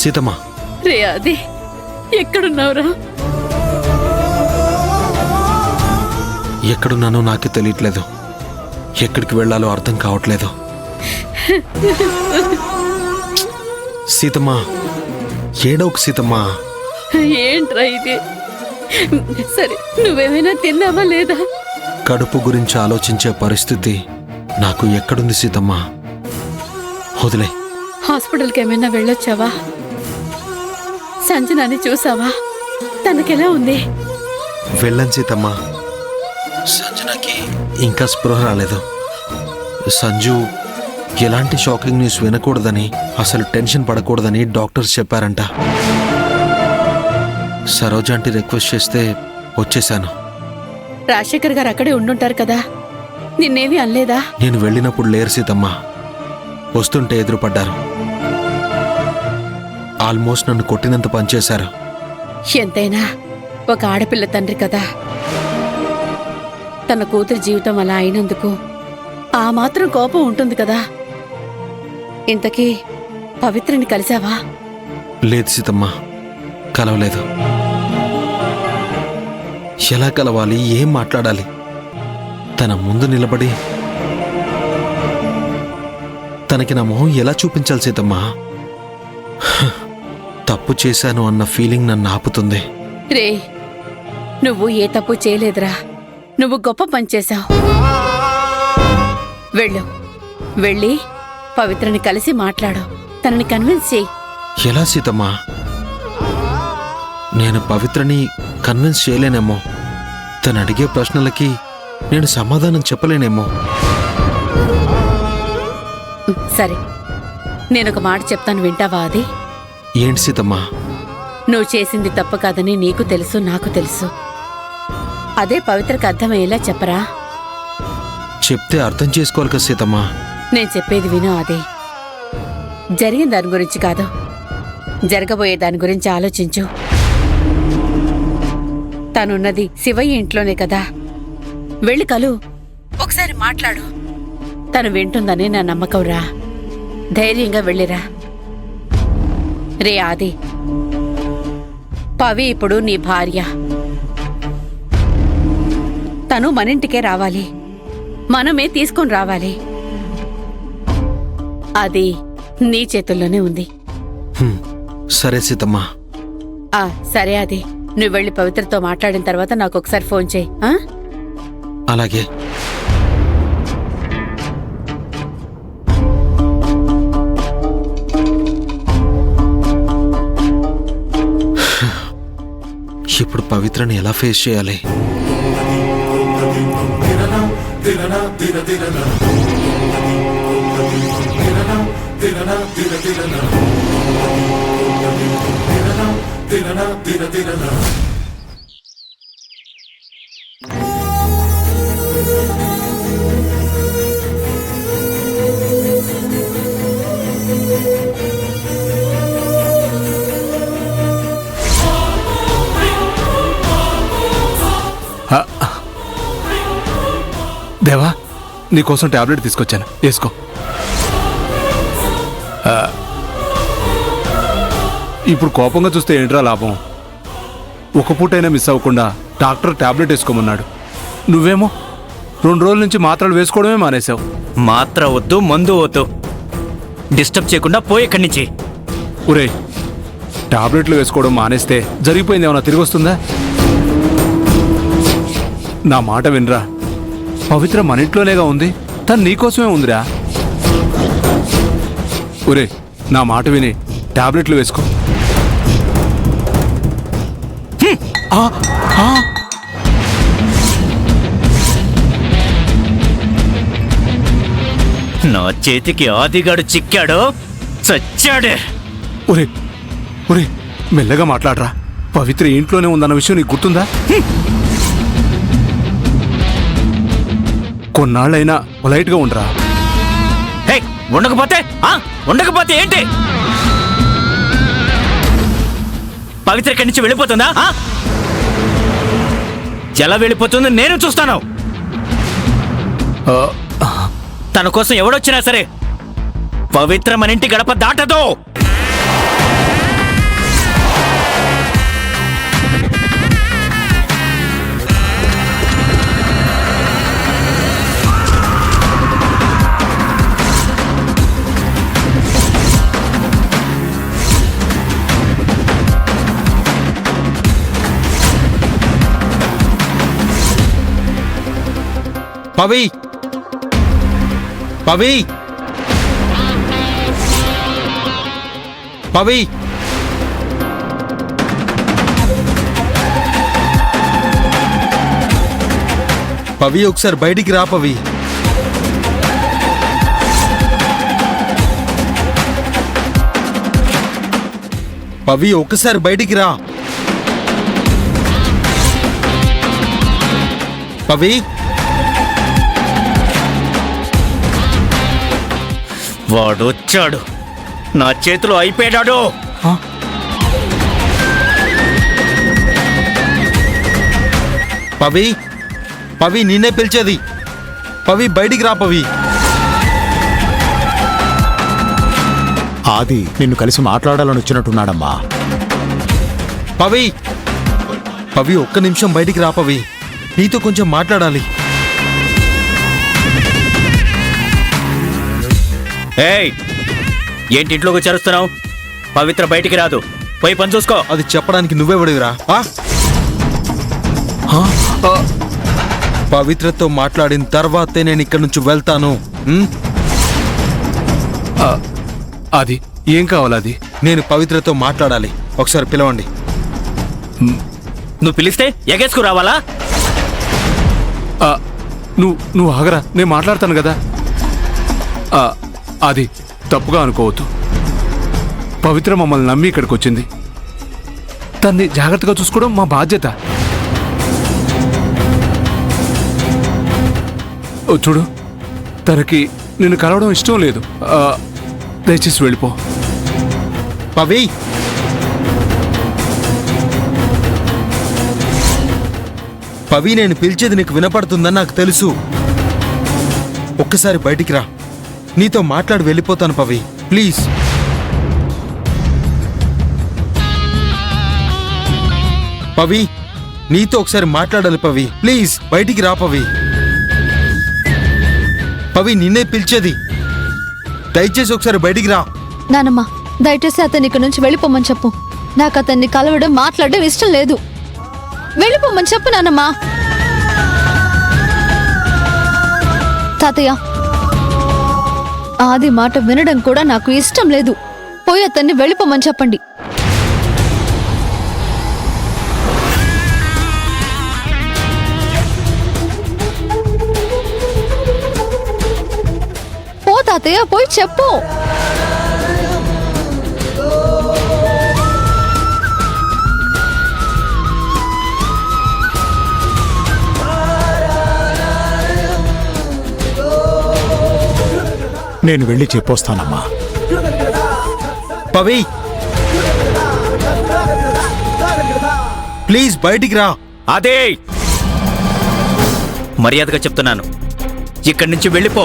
సీతమ్మ. రే ఆది, ఎక్కడున్నావురా? ఎక్కడున్నానో నాకే తెలియట్లేదు. ఎక్కడికి వెళ్ళాలో అర్థం కావట్లేదు. సీతమ్మ, ఏడోకు సీతమ్మ. ఏంట్రా ఇది? సరే, నువ్వేమైనా తిన్నావా లేదా? కడుపు గురించి ఆలోచించే పరిస్థితి నాకు ఎక్కడుంది సీతమ్మ? వదిలే. హాస్పిటల్కి ఏమైనా వెళ్ళొచ్చావా? సంజనాని చూసావా? తనకెలా ఉంది? వెళ్ళను సీతమ్మ. సంజనకి ఇంకా స్పృహ రాలేదు. సంజు ఎలాంటి షాకింగ్ న్యూస్ వినకూడదని, అసలు టెన్షన్ పడకూడదని డాక్టర్స్ చెప్పారంట. సరోజ ఆంటీ రిక్వెస్ట్ చేస్తే వచ్చేశాను. రాజశేఖర్ గారు అక్కడే ఉండుంటారు కదా, నిన్నేమీ అనలేదా? నేను వెళ్ళినప్పుడు లేరు సీతమ్మ. వస్తుంటే ఎదురుపడ్డారు. ఆల్మోస్ట్ నన్ను కొట్టినంత పనిచేశారు. ఎంతైనా ఒక ఆడపిల్ల తండ్రి కదా, తన కూతురి జీవితం అలా అయినందుకు ఆ మాత్రం కోపం ఉంటుంది కదా. ఇంతకీ పవిత్రని కలిసావా? లేదు సీతమ్మ, కలవలేదు. ఎలా కలవాలి, ఏం మాట్లాడాలి? తన ముందు నిలబడి తనకి నా మొహం ఎలా చూపించాలి సీతమ్మ? తప్పు చేశాను అన్న ఫీలింగ్ నన్ను ఆపుతుంది. రే, నువ్వు ఏ తప్పు చేయలేదురా. నువ్వు గొప్ప పని చేశావు. వెళ్ళి పవిత్రని కలిసి మాట్లాడు. తనని కన్విన్స్ చేయి. ఎలా సీతమ్మ? నేను పవిత్రని కన్విన్స్ చేయలేనేమో. తను అడిగే ప్రశ్నలకి నేను సమాధానం చెప్పలేనేమో. సరే, నేనొక మాట చెప్తాను, వింటావా? అది ఏంటి సీతమ్మ? నువ్వు చేసింది తప్పు కాదని నీకు తెలుసు, నాకు తెలుసు. అదే పవిత్రకు అర్థమయ్యేలా చెప్పరా? చెప్తే అర్థం చేసుకోవాలి కదా సీతమ్మ. నేను చెప్పేది విను. అదే జరిగిన దాని గురించి కాదు, జరగబోయే దాని గురించి ఆలోచించు. తనున్నది శివయ్య ఇంట్లోనే కదా. వెళ్ళి కలు, ఒకసారి మాట్లాడు. తను వింటుందని నా నమ్మకం రా. ధైర్యంగా వెళ్ళిరా. రే ఆది, పవి ఇప్పుడు నీ భార్య. తను మనింటికే రావాలి, మనమే తీసుకొని రావాలి. అది నీ చేతుల్లోనే ఉంది. సరే సీతమ్మ. సరే ఆది, నువ్వు వెళ్ళి పవిత్రతో మాట్లాడిన తర్వాత నాకు ఒకసారి ఫోన్ చేయి. అలాగే. ఇప్పుడు పవిత్రని ఎలా ఫేస్ చేయాలి? దేవా, నీకోసం టాబ్లెట్ తీసుకొచ్చాను, వేసుకో. ఇప్పుడు కోపంగా చూస్తే ఏంట్రా లాభం? ఒక పూటైనా మిస్ అవ్వకుండా డాక్టర్ టాబ్లెట్ వేసుకోమన్నాడు. నువ్వేమో 2 రోజుల నుంచి మాత్రలు వేసుకోవడమే మానేశావు. మాత్ర వద్దు, మందు వద్దు, డిస్టర్బ్ చేయకుండా పోయి ఇక్కడి నుంచి. ఒరే, టాబ్లెట్లు వేసుకోవడం మానేస్తే జరిగిపోయింది ఏమన్నా తిరిగి వస్తుందా? నా మాట వినరా. పవిత్ర మన ఇంట్లోనేగా ఉంది, తను నీకోసమే ఉందిరా. ఒరే, నా మాట విని టాబ్లెట్లు వేసుకో. నా చేతికి ఆదిగాడు చిక్కాడు, చచ్చాడే. ఒరే ఒరే, మెల్లగా మాట్లాడరా. పవిత్ర ఇంట్లోనే ఉందన్న విషయం నీకు గుర్తుందా? కొన్నాళ్ళైనా పొలైట్గా ఉండరా. ఉండకపోతే ఏంటి? పవిత్ర ఇక్కడి నుంచి వెళ్ళిపోతుందా? ఎలా వెళ్ళిపోతుందో నేను చూస్తాను. తన కోసం ఎవడొచ్చినా సరే పవిత్ర మన ఇంటి గడప దాటదు. పవి పవి పవి పవి ఒకసారి బయటికి రా పవి. పవి ఒకసారి బయటికి రా. పవి వాడు వచ్చాడు, నా చేతిలో అయిపోయాడు. పవి పవి నిన్నే పిలిచేది. పవి బయటికి రా పవి. ఆది నిన్ను కలిసి మాట్లాడాలని వచ్చినట్టున్నాడమ్మా. పవి పవి ఒక్క నిమిషం బయటికి రా పవి, నీతో కొంచెం మాట్లాడాలి. ఏయ్, ఏంటి ఇంట్లోకి చేరుస్తున్నావు? పవిత్ర బయటికి రాదు, పోయి పని చూసుకో. అది చెప్పడానికి నువ్వే పడివిరా. పవిత్రతో మాట్లాడిన తర్వాతే నేను ఇక్కడి నుంచి వెళ్తాను. ఉమ్? అది ఏం కావాలి? అది నేను పవిత్రతో మాట్లాడాలి, ఒకసారి పిలవండి. నువ్వు పిలిస్తే ఎగేసుకు రావాలా? నువ్వు ఆగరా, నేను మాట్లాడతాను కదా. అది తప్పుగా అనుకోవద్దు. పవిత్ర మమ్మల్ని నమ్మి ఇక్కడికి వచ్చింది. తన్ని జాగ్రత్తగా చూసుకోవడం మా బాధ్యత. చూడు, తనకి నిన్ను కలవడం ఇష్టం లేదు. దయచేసి వెళ్ళిపో. పవి పవి నేను పిలిచేది నీకు వినపడుతుందని నాకు తెలుసు. ఒక్కసారి బయటికి రా, నీతో మాట్లాడి వెళ్ళిపోతాను పవి, ప్లీజ్. పవి నీతో ఒకసారి మాట్లాడాలి పవి, ప్లీజ్ బయటికి రా పవి. పవి నిన్నే పిలిచేది, దయచేసి ఒకసారి బయటికి రా. నానమ్మ, దయచేసి అతన్ని ఇక్కడి నుంచి వెళ్ళిపోమని చెప్పు. నాకు అతన్ని కలవడం మాట్లాడడం ఇష్టం లేదు. వెళ్ళిపోమని చెప్పు నానమ్మ. తాతయ్య, ఆది మాట వినడం కూడా నాకు ఇష్టం లేదు. పోయి అతన్ని వెళ్ళిపోమని చెప్పండి. పో తాతయ్య, పోయి చెప్పు. నేను వెళ్ళి చెప్పొస్తానమ్మా. పవి ప్లీజ్ బయటికి రా. అదే మర్యాదగా చెప్తున్నాను, ఇక్కడి నుంచి వెళ్ళిపో.